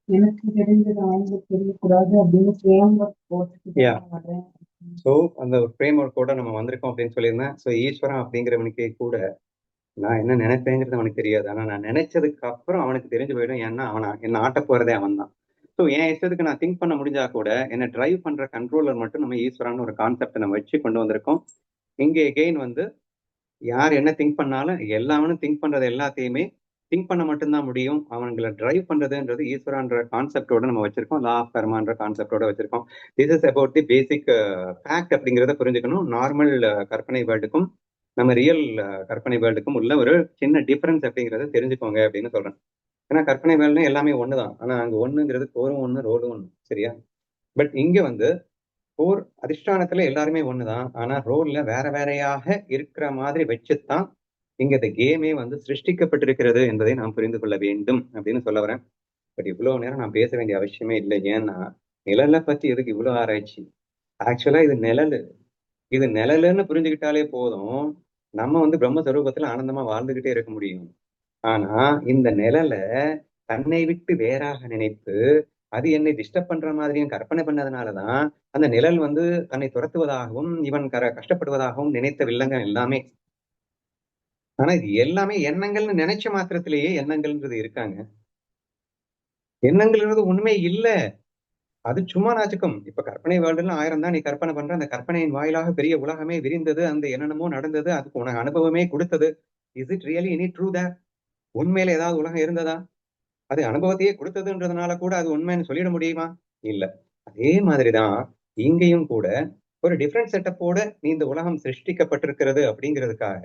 எனக்கு தெரிஞ்சது அவங்களுக்கு தெரியக்கூடாது அப்படின்னு ஃப்ரேம் ஒர்க் போட்டுட்டு ஸோ அந்த ஃப்ரேம் ஒர்க்கோட நம்ம வந்திருக்கோம் அப்படின்னு சொல்லியிருந்தேன். ஸோ ஈஸ்வரன் அப்படிங்கிறவனுக்கே கூட நான் என்ன நினைப்பேங்கிறது அவனுக்கு தெரியாது. ஆனா நான் நினைச்சதுக்கு அப்புறம் அவனுக்கு தெரிஞ்சு போயிடும். ஏன்னா என்ன ஆட்ட போறதே அவன் தான். ஸோ என் இஷ்டத்துக்கு நான் திங்க் பண்ண முடிஞ்சா கூட என்ன டிரைவ் பண்ற கண்ட்ரோலர் மட்டும் நம்ம ஈஸ்வரான்னு ஒரு கான்செப்டை நம்ம வச்சு கொண்டு வந்திருக்கோம். இங்கே எகெயின் வந்து யார் என்ன திங்க் பண்ணாலும் எல்லாவனும் திங்க் பண்றது எல்லாத்தையுமே திங்க் பண்ண மட்டும்தான் முடியும். அவங்களை டிரைவ் பண்றதுன்றது ஈஸ்வரான்ற கான்செப்டோட நம்ம வச்சிருக்கோம். லா ஆஃப் கர்மான்ற கான்செப்டோட வச்சிருக்கோம். This is about the basic fact அப்படிங்கிறத புரிஞ்சுக்கணும். நார்மல் கற்பனை வேர்ல்டுக்கும் நம்ம ரியல் கற்பனை வேர்ல்டுக்கும் உள்ள ஒரு சின்ன டிஃபரன்ஸ் அப்படிங்கிறத தெரிஞ்சுக்கோங்க அப்படின்னு சொல்றேன். ஏன்னா கற்பனை வேர்ல்டு எல்லாமே ஒண்ணுதான். ஆனா அங்க ஒண்ணுங்கிறது கோரும் ஒண்ணு, ரோலும் ஒண்ணு. சரியா? பட் இங்க வந்து கோர் அதிஷ்டானத்துல எல்லாருமே ஒண்ணுதான். ஆனா ரோல்ல வேற வேறையாக இருக்கிற மாதிரி வச்சுதான் இங்க இந்த கேமே வந்து சிருஷ்டிக்கப்பட்டிருக்கிறது என்பதை நாம் புரிந்து கொள்ள வேண்டும் அப்படின்னு சொல்ல வரேன். பட் இவ்வளவு நேரம் நான் பேச வேண்டிய அவசியமே இல்லை. ஏன்னா நிழலை பத்தி எதுக்கு இவ்வளவு ஆராய்ச்சி? ஆக்சுவலா இது நிழலு. இது நிழலுன்னு புரிஞ்சுக்கிட்டாலே போதும், நம்ம வந்து பிரம்மஸ்வரூபத்துல ஆனந்தமா வாழ்ந்துகிட்டே இருக்க முடியும். ஆனா இந்த நிழலை தன்னை விட்டு வேறாக நினைத்து அது என்னை டிஸ்டர்ப் பண்ற மாதிரியும் கற்பனை பண்ணதுனாலதான் அந்த நிழல் வந்து தன்னை துரத்துவதாகவும் இவன் கஷ்டப்படுவதாகவும் நினைத்த வில்லங்க எல்லாமே. ஆனா இது எல்லாமே எண்ணங்கள்னு நினைச்ச மாத்திரத்திலேயே எண்ணங்கள்ன்றது இருக்காங்க. எண்ணங்கள்ன்றது உண்மை இல்ல. அது சும்மா நாச்சுக்கும். இப்ப கற்பனை வேர்ல்டுன்னு 1000 தான் நீ கற்பனை பண்ற. அந்த கற்பனையின் வாயிலாக பெரிய உலகமே விரிந்தது. அந்த என்னென்னமோ நடந்தது. அதுக்கு உனக்கு அனுபவமே கொடுத்தது. Is it really any true that? உண்மையில ஏதாவது உலகம் இருந்ததா? அது அனுபவத்தையே கொடுத்ததுன்றதுனால கூட அது உண்மைன்னு சொல்லிட முடியுமா? இல்ல. அதே மாதிரிதான் இங்கேயும் கூட ஒரு டிஃபரெண்ட் செட்டப்போட நீ இந்த உலகம் சிருஷ்டிக்கப்பட்டிருக்கிறது அப்படிங்கிறதுக்காக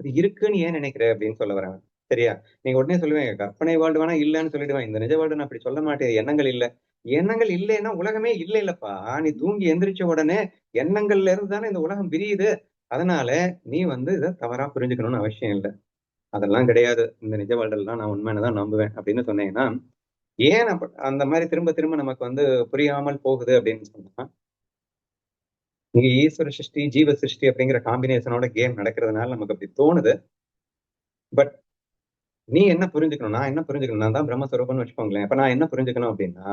அது இருக்குன்னு ஏன் நினைக்கிற அப்படின்னு சொல்ல வரேன். சரியா? நீங்க உடனே சொல்லுவேன் கற்பனை வாழ்டு வேணா இல்லைன்னு சொல்லிடுவேன். இந்த நிஜ வாழ்டு நான் அப்படி சொல்ல மாட்டேன். எண்ணங்கள் இல்ல. எண்ணங்கள் இல்லைன்னா உலகமே இல்லை இல்லப்பா. நீ தூங்கி எந்திரிச்ச உடனே எண்ணங்கள்ல இருந்து தானே இந்த உலகம் விரியுது. அதனால நீ வந்து இதை தவறா புரிஞ்சுக்கணும்னு அவசியம் இல்லை. அதெல்லாம் கிடையாது. இந்த நிஜ வாழ்டெல்லாம் நான் உண்மையானதான் நம்புவேன் அப்படின்னு சொன்னீங்கன்னா ஏன் அந்த மாதிரி திரும்ப திரும்ப நமக்கு வந்து புரியாமல் போகுது அப்படின்னு சொன்னா இங்க ஈஸ்வர சிருஷ்டி ஜீவ சிருஷ்டி அப்படிங்கிற காம்பினேஷனோட கேம் நடக்கிறதுனால நமக்கு அப்படி தோணுது. பட் நீ என்ன புரிஞ்சுக்கணும், நான் என்ன புரிஞ்சுக்கணும், நான் தான் பிரம்மஸ்வரூபம்னு வச்சுக்கோங்களேன். அப்ப நான் என்ன புரிஞ்சுக்கணும் அப்படின்னா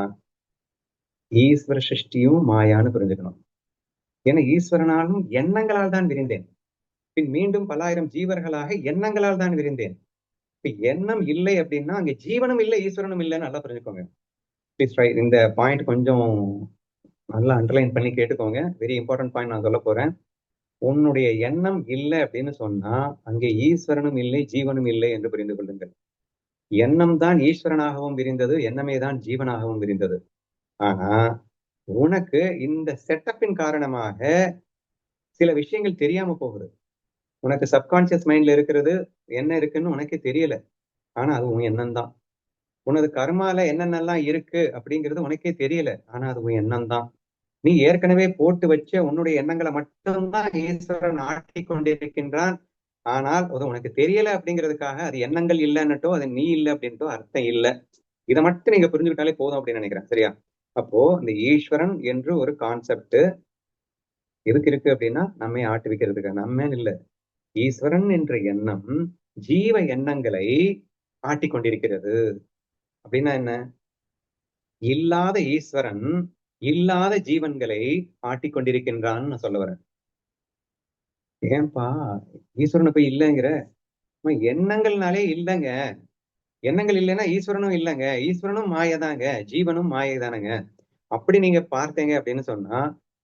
ஈஸ்வர சிருஷ்டியும் மாயான்னு புரிஞ்சுக்கணும். ஏன்னா ஈஸ்வரனாலும் எண்ணங்களால் தான் விரிந்தேன். பின் மீண்டும் பல்லாயிரம் ஜீவர்களாக எண்ணங்களால் தான் விரிந்தேன். இப்ப எண்ணம் இல்லை அப்படின்னா அங்க ஜீவனும் இல்லை ஈஸ்வரனும் இல்லைன்னு நல்லா புரிஞ்சுக்கோங்க. Please try. இந்த பாயிண்ட் கொஞ்சம் நல்லா அண்டர்லைன் பண்ணி கேட்டுக்கோங்க. வெரி இம்பார்ட்டன்ட் பாயிண்ட் நான் சொல்ல போறேன். உன்னுடைய எண்ணம் இல்லை அப்படின்னு சொன்னா அங்கே ஈஸ்வரனும் இல்லை ஜீவனும் இல்லை என்று புரிந்து கொள்ளுங்கள். எண்ணம் தான் ஈஸ்வரனாகவும் விரிந்தது, எண்ணமே தான் ஜீவனாகவும் விரிந்தது. ஆனா உனக்கு இந்த செட்டப்பின் காரணமாக சில விஷயங்கள் தெரியாம போகுது. உனக்கு சப்கான்சியஸ் மைண்ட்ல இருக்கிறது என்ன இருக்குன்னு உனக்கே தெரியல. ஆனா அது உன் எண்ணம் தான். உனது கர்மால என்னென்னலாம் இருக்கு அப்படிங்கிறது உனக்கே தெரியல. ஆனா அது உன் எண்ணம் தான். நீ ஏற்கனவே போட்டு வச்ச உன்னுடைய எண்ணங்களை மட்டும்தான் ஈஸ்வரன் ஆட்டி கொண்டிருக்கின்றான். ஆனால் அது உனக்கு தெரியல அப்படிங்கிறதுக்காக அது எண்ணங்கள் இல்லைன்னுட்டோ அது நீ இல்லை அப்படின்ட்டோ அர்த்தம் இல்லை. இதை மட்டும் நீங்க புரிஞ்சுக்கிட்டாலே போதும் அப்படின்னு நினைக்கிறேன். சரியா? அப்போ இந்த ஈஸ்வரன் என்று ஒரு கான்செப்ட் எதுக்கு இருக்கு அப்படின்னா நம்மை ஆட்டுவிக்கிறதுக்கு. நம்ம இல்ல, ஈஸ்வரன் என்ற எண்ணம் ஜீவ எண்ணங்களை ஆட்டி கொண்டிருக்கிறது. அப்படின்னா என்ன? இல்லாத ஈஸ்வரன் இல்லாத ஜீவன்களை ஆட்டிக்கொண்டிருக்கின்றான்னு நான் சொல்ல வரேன். ஏன்பா ஈஸ்வரனை போய் இல்லைங்கிற? எண்ணங்கள்னாலே இல்லைங்க. எண்ணங்கள் இல்லைன்னா ஈஸ்வரனும் இல்லைங்க. ஈஸ்வரனும் மாயதாங்க, ஜீவனும் மாயதானங்க. அப்படி நீங்க பார்த்தீங்க அப்படின்னு சொன்னா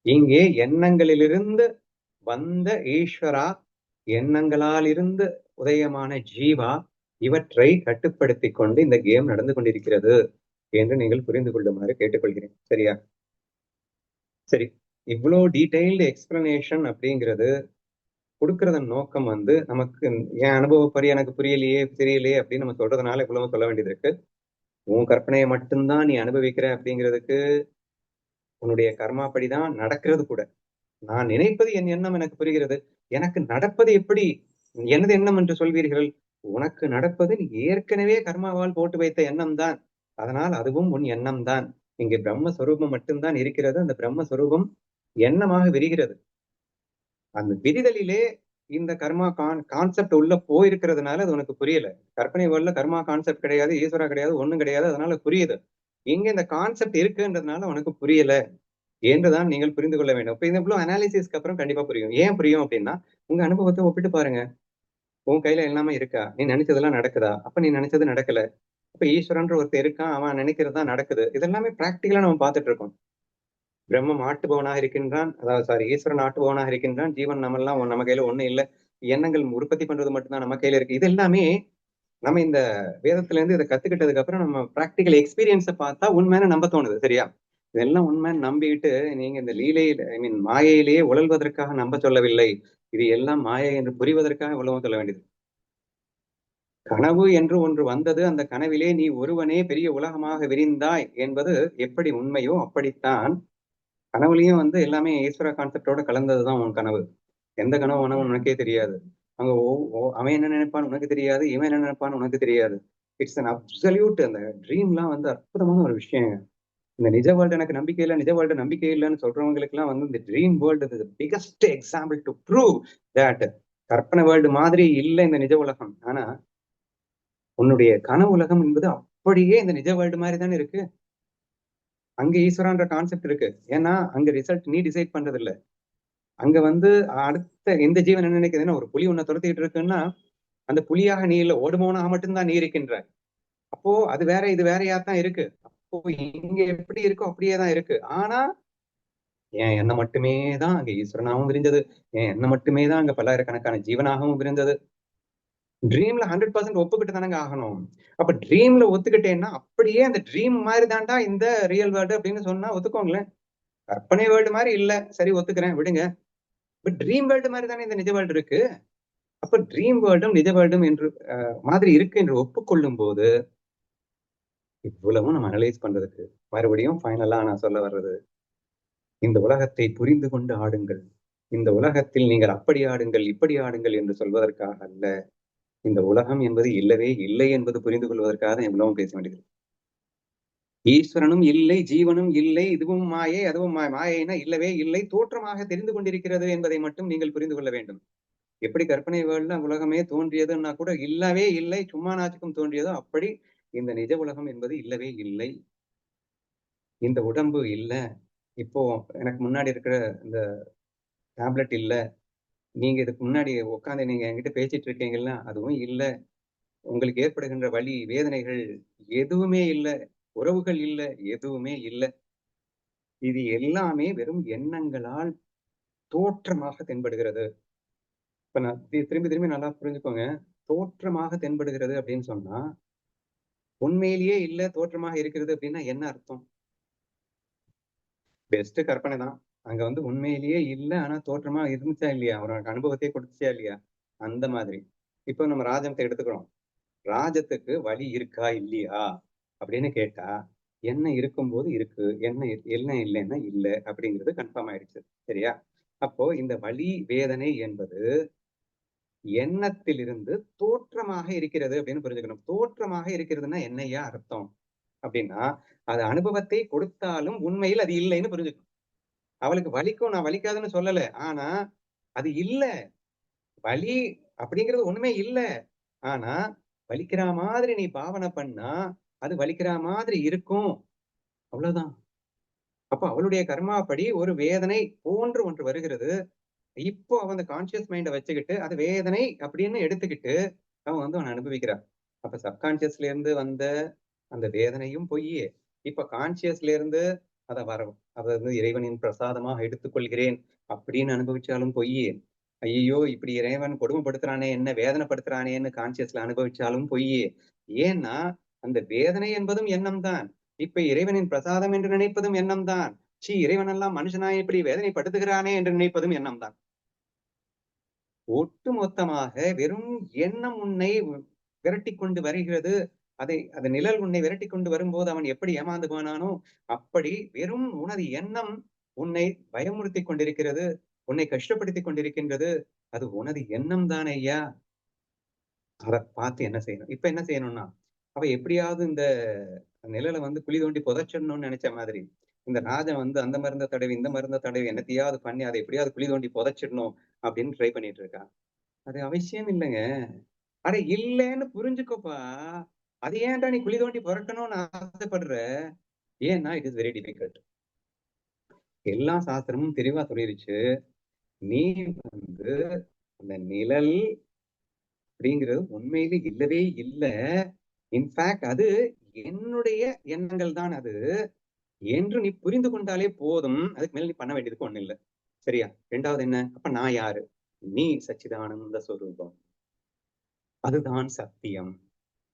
இங்கே எண்ணங்களிலிருந்து வந்த ஈஸ்வரா, எண்ணங்களால் இருந்து உதயமான ஜீவா, இவற்றை கட்டுப்படுத்தி கொண்டு இந்த கேம் நடந்து கொண்டிருக்கிறது என்று நீங்கள் புரிந்து கொள்ளுமாறு கேட்டுக்கொள்கிறேன். சரியா? சரி, இவ்வளோ டீடைல்டு எக்ஸ்பிளனேஷன் அப்படிங்கிறது கொடுக்கறதன் நோக்கம் வந்து நமக்கு என் அனுபவப்படி எனக்கு புரியலையே தெரியலையே அப்படின்னு நம்ம சொல்றதுனால இவ்வளவு சொல்ல வேண்டியது இருக்கு. உன் கற்பனையை மட்டும்தான் நீ அனுபவிக்கிற அப்படிங்கிறதுக்கு உன்னுடைய கர்மாப்படிதான் நடக்கிறது கூட. நான் நினைப்பது என் எண்ணம் எனக்கு புரிகிறது. எனக்கு நடப்பது எப்படி எனது எண்ணம் என்று சொல்வீர்கள்? உனக்கு நடப்பது நீ ஏற்கனவே கர்மாவால் போட்டு வைத்த எண்ணம் தான். அதனால் அதுவும் உன் எண்ணம் தான். இங்கே பிரம்மஸ்வரூபம் மட்டும்தான் இருக்கிறது. அந்த பிரம்மஸ்வரூபம் எண்ணமாக விரிகிறது. அந்த விரிதலிலே இந்த கர்மா கான்செப்ட் உள்ள போயிருக்கிறதுனால அது உனக்கு புரியல. கற்பனை வேர்ல்ட்ல கர்மா கான்செப்ட் கிடையாது, ஈஸ்வரா கிடையாது, ஒண்ணும் கிடையாது. அதனால புரியுது. இங்க இந்த கான்செப்ட் இருக்குன்றதுனால உனக்கு புரியல என்றுதான் நீங்கள் புரிந்து கொள்ள வேண்டும். இப்ப இந்த இவ்வளவு அனாலிசிஸ்க்கு அப்புறம் கண்டிப்பா புரியும். ஏன் புரியும் அப்படின்னா உங்க அனுபவத்தை ஒப்பிட்டு பாருங்க. உன் கையில எல்லாமே இருக்கா? நீ நினைச்சதெல்லாம் நடக்குதா? அப்ப நீ நினைச்சது நடக்கல. இப்ப ஈஸ்வரன்ற ஒருத்தர் இருக்கான், அவன் நினைக்கிறதா நடக்குது. இதெல்லாமே பிராக்டிகலா நம்ம பார்த்துட்டு இருக்கோம். பிரம்மம் ஆட்டுபவனாக இருக்கின்றான், அதாவது ஈஸ்வரன் ஆட்டுபவனாக இருக்கின்றான். ஜீவன் நம்ம நம்ம கையில ஒண்ணும் இல்லை. எண்ணங்கள் உற்பத்தி பண்றது மட்டும்தான் நம்ம கையில இருக்கு. இது எல்லாமே நம்ம இந்த வேதத்துல இருந்து இதை கத்துக்கிட்டதுக்கு அப்புறம் நம்ம பிராக்டிகல் எக்ஸ்பீரியன்ஸை பார்த்தா உண்மையான நம்ப தோணுது. சரியா? இதெல்லாம் உண்மைன்னு நம்பிட்டு நீங்க இந்த லீலையில மாயையிலேயே உழல்வதற்காக நம்ப சொல்லவில்லை. இது எல்லாம் மாயை என்று புரிவதற்காக உலகம் சொல்ல வேண்டியது. கனவு என்று ஒன்று வந்தது. அந்த கனவிலே நீ ஒருவனே பெரிய உலகமாக விரிந்தாய் என்பது எப்படி உண்மையோ அப்படித்தான் கனவுலையும் வந்து எல்லாமே ஈஸ்வர கான்செப்டோட கலந்ததுதான் உன் கனவு. எந்த கனவு உனக்கே தெரியாது. அங்க அவன் என்ன நினைப்பான்னு உனக்கு தெரியாது, இவன் என்ன நினைப்பான்னு உனக்கு தெரியாது. It's an absolute. அந்த ட்ரீம்லாம் வந்து அற்புதமான ஒரு விஷயம். இந்த நிஜ வேர்ல்டு எனக்கு நம்பிக்கை இல்லை, நிஜ வேர்ல்டு நம்பிக்கை இல்லைன்னு சொல்றவங்களுக்கு எல்லாம் வந்து இந்த dream world biggest example to prove that கற்பனை வேர்ல்டு மாதிரி இல்லை இந்த நிஜ உலகம். ஆனா உன்னுடைய கனவு உலகம் என்பது அப்படியே இந்த நிஜ வேர்ல்டு மாதிரி தானே இருக்கு. அங்க ஈஸ்வரன்ற கான்செப்ட் இருக்கு. ஏன்னா அங்க ரிசல்ட் நீ டிசைட் பண்றது இல்ல. அங்க வந்து அடுத்த எந்த ஜீவன் என்ன நினைக்குதுன்னா, ஒரு புலி உன்னை துரத்திட்டு இருக்குன்னா அந்த புலியாக நீ இல்ல, ஓடுமோனாக மட்டும்தான் நீ இருக்கின்ற. அப்போ அது வேற இது வேறையா தான் இருக்கு. அப்போ இங்க எப்படி இருக்கோ அப்படியே தான் இருக்கு. ஆனா என் எண்ணம் மட்டுமே தான் அங்க ஈஸ்வரனாகவும் விரிஞ்சது, என் எண்ணம் மட்டுமே தான் அங்க பல்லாயிரக்கணக்கான ஜீவனாகவும் விரிந்தது. ட்ரீம்ல 100% ஒப்புக்கிட்டு தானங்க ஆகணும். அப்ப ட்ரீம்ல ஒத்துக்கிட்டேன்னா அப்படியே அந்த ட்ரீம் மாதிரி தான்டா இந்த ரியல் வேர்ல்டு அப்படின்னு சொன்னா ஒத்துக்கோங்களேன். கற்பனை வேர்ல்டு மாதிரி இல்ல, சரி ஒத்துக்கிறேன், விடுங்க. பட் ட்ரீம் வேர்ல்டு மாதிரி தானே இந்த நிஜ வேர்ல்டு இருக்கு. அப்ப ட்ரீம் வேர்ல்டும் நிஜ வேர்ல்டும் என்று மாதிரி இருக்கு என்று ஒப்புக்கொள்ளும் போது இவ்வளவும் நம்ம அனலைஸ் பண்றதுக்கு மறுபடியும் ஃபைனலா நான் சொல்ல வர்றது, இந்த உலகத்தை புரிந்து கொண்டு ஆடுங்கள். இந்த உலகத்தில் நீங்கள் அப்படி ஆடுங்கள் இப்படி ஆடுங்கள் என்று சொல்வதற்காக அல்ல. இந்த உலகம் என்பது இல்லவே இல்லை என்பது புரிந்து கொள்வதற்காக எவ்வளவும் பேச வேண்டியது. ஈஸ்வரனும் இல்லை, ஜீவனும் இல்லை, இதுவும் மாயை அதுவும் மாயைனா இல்லவே இல்லை, தோற்றமாக தெரிந்து கொண்டிருக்கிறது என்பதை மட்டும் நீங்கள் புரிந்து கொள்ள வேண்டும். எப்படி கற்பனை வேர்ல்ட்ல உலகமே தோன்றியதுன்னா கூட இல்லவே இல்லை, சும்மா நாச்சுக்கும் தோன்றியதோ அப்படி இந்த நிஜ உலகம் என்பது இல்லவே இல்லை. இந்த உடம்பு இல்ல, இப்போ எனக்கு முன்னாடி இருக்கிற இந்த டேப்லெட் இல்ல, நீங்க இதுக்கு முன்னாடி உட்காந்து நீங்க என்கிட்ட பேசிட்டு இருக்கீங்கன்னா அதுவும் இல்ல, உங்களுக்கு ஏற்படுகின்ற வலி வேதனைகள் எதுவுமே இல்ல, உறவுகள் இல்ல, எதுவுமே இல்ல. இது எல்லாமே வெறும் எண்ணங்களால் தோற்றமாக தென்படுகிறது. இப்ப நான் திரும்பி திரும்பி நல்லா புரிஞ்சுக்கோங்க. தோற்றமாக தென்படுகிறது அப்படின்னு சொன்னா உண்மையிலேயே இல்ல, தோற்றமாக இருக்கிறது அப்படின்னா என்ன அர்த்தம்? பெஸ்ட் கற்பனை தான். அங்க வந்து உண்மையிலேயே இல்ல, ஆனா தோற்றமா இருந்துச்சா இல்லையா, அவரோட அனுபவத்தையே கொடுத்துச்சா இல்லையா, அந்த மாதிரி. இப்போ நம்ம ராஜத்தை எடுத்துக்கிறோம். ராஜத்துக்கு வலி இருக்கா இல்லையா அப்படின்னு கேட்டா என்ன இருக்கும்போது இருக்கு, என்ன என்ன இல்லைன்னா இல்ல அப்படிங்கிறது கன்ஃபார்ம் ஆயிடுச்சு. சரியா? அப்போ இந்த வலி வேதனை என்பது எண்ணத்திலிருந்து தோற்றமாக இருக்கிறது அப்படின்னு புரிஞ்சுக்கணும். தோற்றமாக இருக்கிறதுன்னா என்னையா அர்த்தம் அப்படின்னா, அது அனுபவத்தை கொடுத்தாலும் உண்மையில் அது இல்லைன்னு புரிஞ்சுக்கணும். அவளுக்கு வலிக்கும், நான் வலிக்காதுன்னு சொல்லல. ஆனா அது இல்ல, வலி அப்படிங்கிறது ஒண்ணுமே இல்ல. ஆனா வலிக்கிற மாதிரி நீ பாவனை பண்ணா அது வலிக்கிற மாதிரி இருக்கும், அவ்வளவுதான். அப்ப அவளுடைய கர்மாப்படி ஒரு வேதனை போன்று ஒன்று வருகிறது. இப்போ அவன் அந்த கான்சியஸ் மைண்ட வச்சுக்கிட்டு அது வேதனை அப்படின்னு எடுத்துக்கிட்டு அவன் வந்து அவன் அனுபவிக்கிறான். அப்ப சப்கான்சியஸ்ல இருந்து வந்த அந்த வேதனையும் பொய், இப்ப கான்சியஸ்ல இருந்து அதை அதை வந்து இறைவனின் பிரசாதமாக எடுத்துக்கொள்கிறேன் அப்படின்னு அனுபவிச்சாலும் பொய். ஐயோ இப்படி இறைவன் கொடுமைப்படுத்துறானே, என்ன வேதனைப்படுத்துறானேன்னு கான்சியஸ்ல அனுபவிச்சாலும் பொய். ஏன்னா அந்த வேதனை என்பதும் எண்ணம் தான், இப்ப இறைவனின் பிரசாதம் என்று நினைப்பதும் எண்ணம் தான், இறைவன் எல்லாம் மனுஷனாய் இப்படி வேதனைப்படுத்துகிறானே என்று நினைப்பதும் எண்ணம் தான். ஒட்டு மொத்தமாக வெறும் எண்ணம் உன்னை விரட்டி கொண்டு வருகிறது. அந்த நிழல் உன்னை விரட்டி கொண்டு வரும்போது அவன் எப்படி ஏமாந்து போனானோ அப்படி வெறும் உனது எண்ணம் உன்னை பயமுறுத்தி கொண்டிருக்கிறது, உன்னை கஷ்டப்படுத்தி கொண்டிருக்கின்றது. அது உனது எண்ணம் தானே ஐயா. அதை பார்த்து என்ன செய்யணும்? இப்ப என்ன செய்யணும்னா, அவ எப்படியாவது இந்த நிழலை வந்து குழி தோண்டி புதைச்சிடணும்னு நினைச்ச மாதிரி இந்த ராஜன் வந்து அந்த மருந்த தடவி இந்த மருந்த தடவி என்னத்தையாவது பண்ணி அதை எப்படியாவது குழி தோண்டி புதைச்சிடணும் அப்படின்னு ட்ரை பண்ணிட்டு இருக்கான். அது அவசியம் இல்லைங்க. அட இல்லைன்னு புரிஞ்சுக்கோப்பா. அது ஏன்டா நீ குழி தோண்டி புரட்டணும்னு ஆசைப்படுற? ஏன்னா இட் இஸ் வெரி டிஃபிகல்ட். எல்லா சாஸ்திரமும் தெளிவா சொல்லிருச்சு, நீ வந்து அந்த நிழல் அப்படிங்கிறது உண்மையிலே இல்லவே இல்லை. இன்ஃபேக்ட் அது என்னுடைய எண்ணங்கள் தான் அது என்று நீ புரிந்து கொண்டாலே போதும். அதுக்கு மேல நீ பண்ண வேண்டியதுக்கு ஒண்ணு இல்லை. சரியா? ரெண்டாவது என்ன? அப்ப நான் யாரு? நீ சச்சிதானந்த ஸ்வரூபம், அதுதான் சத்தியம்.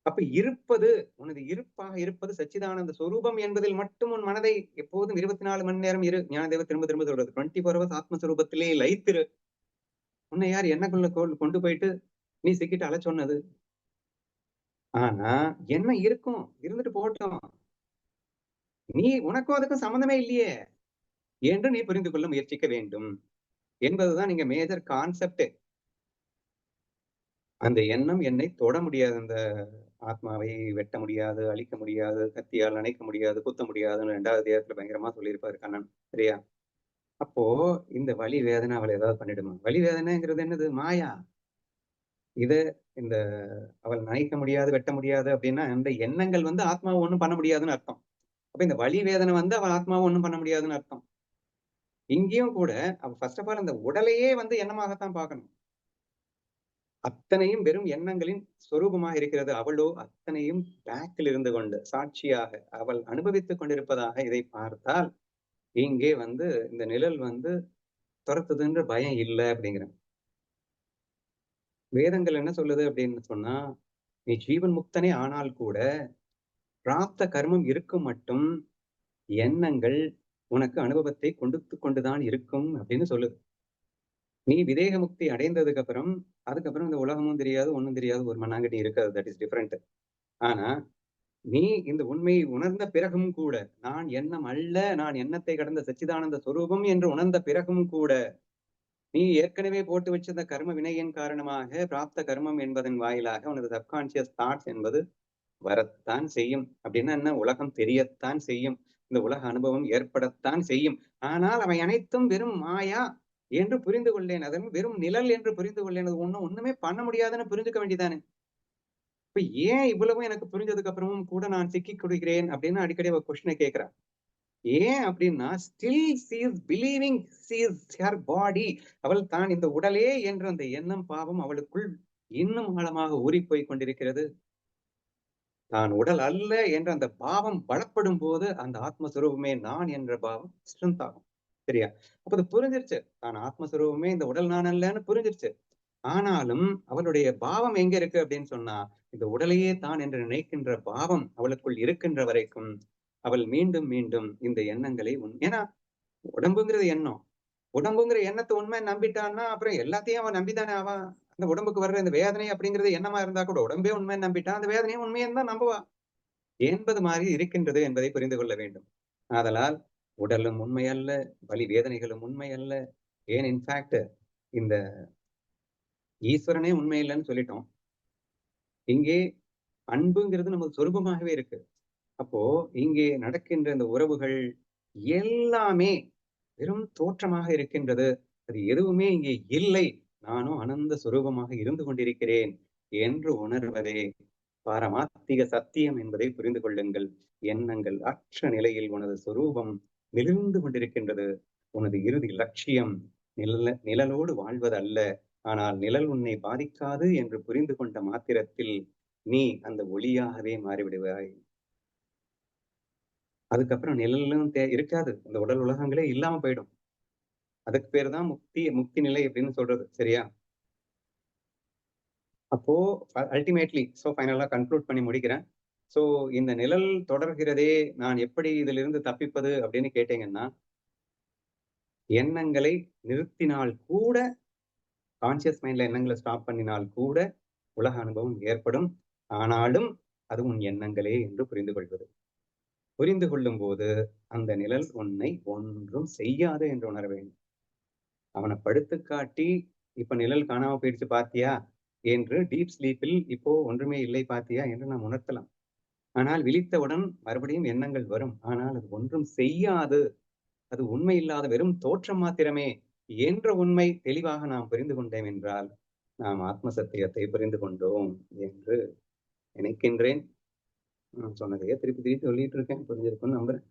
அப்ப இருப்பது, உனது இருப்பாக இருப்பது சச்சிதானந்த ஸ்வரூபம் என்பதில் மட்டும் உன் மனதை எப்போதும் 24 மணி நேரம் இரு. ஞானதேவ திரும்ப திரும்ப சொல்றது 24 hours ஆத்மஸ்வரூபத்திலே லைத்திரு. உன்னை யார் என்னக்குள்ள கொண்டு போயிட்டு நீ சிக்கிட்டு அழ சொன்னது? ஆனா என்ன இருக்கும், இருந்துட்டு போகட்டும், நீ உனக்கும் அதுக்கும் சம்மந்தமே இல்லையே என்று நீ புரிந்து கொள்ள முயற்சிக்க வேண்டும் என்பதுதான் நீங்க மேஜர் கான்செப்ட். அந்த எண்ணம் என்னை தொட முடியாது. அந்த ஆத்மாவை வெட்ட முடியாது, அழிக்க முடியாது, கத்தியால் அணைக்க முடியாது, குத்த முடியாதுன்னு 2வது அத்தியாயத்துல பயங்கரமா சொல்லியிருப்பாரு கண்ணன். சரியா? அப்போ இந்த வலி வேதனை அவளை ஏதாவது பண்ணிடுமா? வலி வேதனைங்கிறது என்னது? மாயா. இத இந்த அவள் நினைக்க முடியாது, வெட்ட முடியாது அப்படின்னா, அந்த எண்ணங்கள் வந்து ஆத்மாவை ஒண்ணும் பண்ண முடியாதுன்னு அர்த்தம். அப்ப இந்த வலி வேதனை வந்து அவள் ஆத்மாவை ஒண்ணும் பண்ண முடியாதுன்னு அர்த்தம். இங்கேயும் கூட அவ ஃபர்ஸ்ட் ஆஃப் ஆல் அந்த உடலையே வந்து எண்ணமாகத்தான் பார்க்கணும். அத்தனையும் வெறும் எண்ணங்களின் சொரூபமாக இருக்கிறது. அவளோ அத்தனையும் பேக்கில் இருந்து கொண்டு சாட்சியாக அவள் அனுபவித்துக் கொண்டிருப்பதாக இதை பார்த்தால், இங்கே வந்து இந்த நிழல் வந்து துரத்துதுன்ற பயம் இல்ல அப்படிங்கிறேன். வேதங்கள் என்ன சொல்லுது அப்படின்னு சொன்னா, நீ ஜீவன் முக்தனே ஆனால் கூட பிராப்த கர்மம் இருக்கும் மட்டும் எண்ணங்கள் உனக்கு அனுபவத்தை கொடுத்து கொண்டுதான் இருக்கும் அப்படின்னு சொல்லுது. நீ விதேக முக்தி அடைந்ததுக்கு அப்புறம் அதுக்கப்புறம் இந்த உலகமும் தெரியாது, ஒண்ணும் தெரியாது, ஒரு மண்ணாங்கட்டி இருக்காது. That is different. ஆனா நீ இந்த உண்மையை உணர்ந்த பிறகும் கூட, நான் எண்ணம் அல்ல, நான் எண்ணத்தை கடந்த சச்சிதானந்த சொரூபம் என்று உணர்ந்த பிறகும் கூட, நீ ஏற்கனவே போட்டு வச்சிருந்த கர்ம வினையின் காரணமாக பிராப்த கர்மம் என்பதன் வாயிலாக உனது சப்கான்சியஸ் தாட்ஸ் என்பது வரத்தான் செய்யும். அப்படின்னா என்ன? உலகம் தெரியத்தான் செய்யும், இந்த உலக அனுபவம் ஏற்படத்தான் செய்யும். ஆனால் அவை அனைத்தும் வெறும் மாயா என்று புரிந்து கொள்ளேன், அதன் வெறும் நிழல் என்று புரிந்து கொள்ளேன். அது ஒண்ணுமே பண்ண முடியாதுன்னு புரிஞ்சுக்க வேண்டியதானே. இப்ப ஏன் இவ்வளவும் எனக்கு புரிஞ்சதுக்கு அப்புறமும் கூட நான் சிக்கிக் கொள்கிறேன் அப்படின்னு அடிக்கடி அவ கொஸ்டினை கேட்கிறா. ஏன் அப்படின்னா, still she is believing she is her body. அவள் தான் இந்த உடலே என்ற அந்த எண்ணம் பாவம் அவளுக்குள் இன்னும் ஆழமாக ஊறிப்போய் கொண்டிருக்கிறது. தான் உடல் அல்ல என்ற அந்த பாவம் பலப்படும் போது அந்த ஆத்மஸ்வரூபமே நான் என்ற பாவம் ஸ்ட்ரென்த் ஆகும். சரியா? அப்ப அது புரிஞ்சிருச்சு, தான் ஆத்மஸ்வரூபமே இந்த உடல் நான் அல்லன்னு புரிஞ்சிருச்சு. ஆனாலும் அவளுடைய பாவம் எங்க இருக்கு அப்படின்னு சொன்னா, இந்த உடலையே தான் என்று நினைக்கின்ற பாவம் அவளுக்குள் இருக்கின்ற வரைக்கும் அவள் மீண்டும் மீண்டும் இந்த எண்ணங்களை ஏன்னா உடம்புங்கிறது எண்ணம், உடம்புங்கிற எண்ணத்தை உண்மை நம்பிட்டான்னா அப்புறம் எல்லாத்தையும் அவன் நம்பித்தானே அவன். அந்த உடம்புக்கு வர்ற இந்த வேதனை அப்படிங்கிறது எண்ணமா இருந்தா கூட உடம்பே உண்மை நம்பிட்டான், அந்த வேதனையும் உண்மையை தான் நம்புவா என்பது மாதிரி இருக்கின்றது என்பதை புரிந்து கொள்ள வேண்டும். ஆதலால் உடலும் உண்மை அல்ல, வலி வேதனைகளும் உண்மை அல்ல. ஏன் இன்ஃபேக்ட் இந்த ஈஸ்வரனே உண்மை இல்லைன்னு சொல்லிட்டோம். இங்கே அன்புங்கிறது நமக்கு சொரூபமாகவே இருக்கு. அப்போ இங்கே நடக்கின்ற இந்த உறவுகள் எல்லாமே வெறும் தோற்றமாக இருக்கின்றது. அது எதுவுமே இங்கே இல்லை, நானும் அனந்த சுரூபமாக இருந்து கொண்டிருக்கிறேன் என்று உணர்வதே பாரமாத்திக சத்தியம் என்பதை புரிந்து கொள்ளுங்கள். எண்ணங்கள் அற்ற நிலையில் உனது சொரூபம் நிகழ்ந்து கொண்டிருக்கின்றது. உனது இறுதி லட்சியம் நிழலோடு வாழ்வது அல்ல, ஆனால் நிழல் உன்னை பாதிக்காது என்று புரிந்து கொண்ட மாத்திரத்தில் நீ அந்த ஒளியாகவே மாறிவிடுவாய். அதுக்கப்புறம் நிழலும் இருக்காது, இந்த உடல் உலகங்களே இல்லாம போயிடும். அதுக்கு பேர் தான் முக்தி நிலை அப்படின்னு சொல்றது. சரியா? அப்போ அல்டிமேட்லி ஃபைனலா கன்க்ளூட் பண்ணி முடிக்கிறேன். சோ இந்த நிழல் தொடர்கிறதே, நான் எப்படி இதிலிருந்து தப்பிப்பது அப்படின்னு கேட்டீங்கன்னா, எண்ணங்களை நிறுத்தினால் கூட, கான்சியஸ் மைண்ட்ல எண்ணங்களை ஸ்டாப் பண்ணினால் கூட உலக அனுபவம் ஏற்படும். ஆனாலும் அது உன் எண்ணங்களே என்று புரிந்து கொள்வது. புரிந்து கொள்ளும் போது அந்த நிழல் உன்னை ஒன்றும் செய்யாது என்று உணர வேண்டும். அவனை படுத்து காட்டி இப்ப நிழல் காணாம போயிடுச்சு பாத்தியா என்று டீப் ஸ்லீப்பில் இப்போ ஒன்றுமே இல்லை பாத்தியா என்று நாம் உணர்த்தலாம். ஆனால் விழித்தவுடன் மறுபடியும் எண்ணங்கள் வரும். ஆனால் அது ஒன்றும் செய்யாது, அது உண்மை இல்லாத வெறும் தோற்றம் மாத்திரமே என்ற உண்மை தெளிவாக நாம் புரிந்து கொண்டோம் என்றால் நாம் ஆத்ம சத்தியத்தை புரிந்து கொண்டோம் என்று நினைக்கின்றேன். நான் சொன்னதையே திருப்பி திருப்பி சொல்லிட்டு இருக்கேன், புரிஞ்சிருக்கும்னு நம்புறேன்.